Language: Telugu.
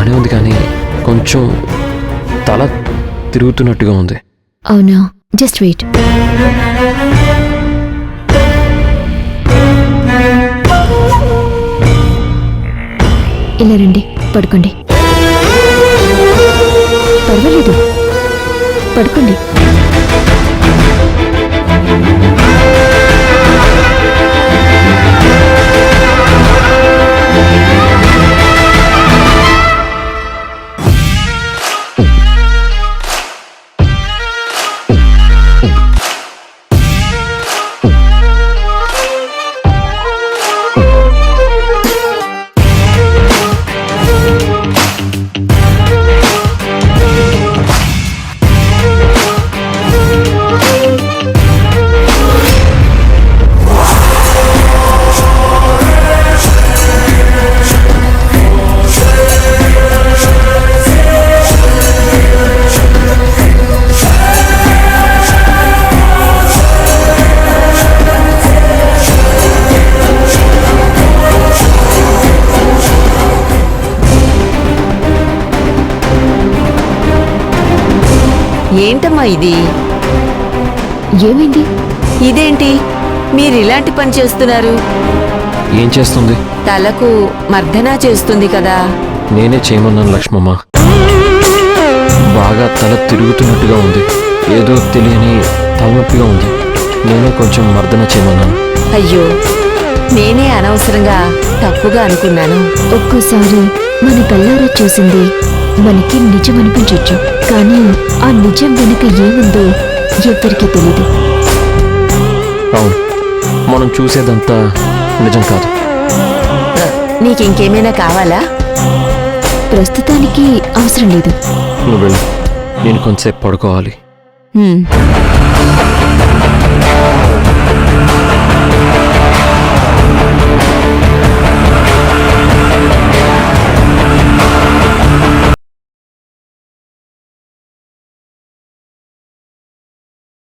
అనే ఉంది కానీ కొంచెం తల తిరుగుతున్నట్టుగా ఉంది. అవునా, జస్ట్ వెయిట్. ఇలా రండి, పడుకోండి. పర్వాలేదు, పడుకోండి. ఏంటమ్మా ఇది? ఏమైంది? ఇదేంటి మీరిలాంటి పని చేస్తున్నారు? ఏం చేస్తుంది? తలకు మర్దనా చేస్తుంది కదా. నేనే చేయమన్నాను లక్ష్మమ్మ. బాగా తల తిరుగుతున్నట్టుగా ఉంది, ఏదో తెలియని తలనొప్పిగా ఉంది. నేనే కొంచెం మర్దన చేయమన్నాను. అయ్యో, నేనే అనవసరంగా తప్పుగా అనుకున్నాను. ఒక్కోసారి మన కళ్ళారా చూసింది మనకి నిజం అనిపించవచ్చు, కానీ ఆ నిజం వెనుక ఏముందో ఎవ్వరికీ తెలీదు. అవును, మనం చూసేదంతా నిజం కాదు. నీకింకేమైనా కావాలా? ప్రస్తుతానికి అవసరం లేదు. నువ్వు వెళ్ళు, నేను కొంతసేపు పడుకోవాలి. హ్మ్.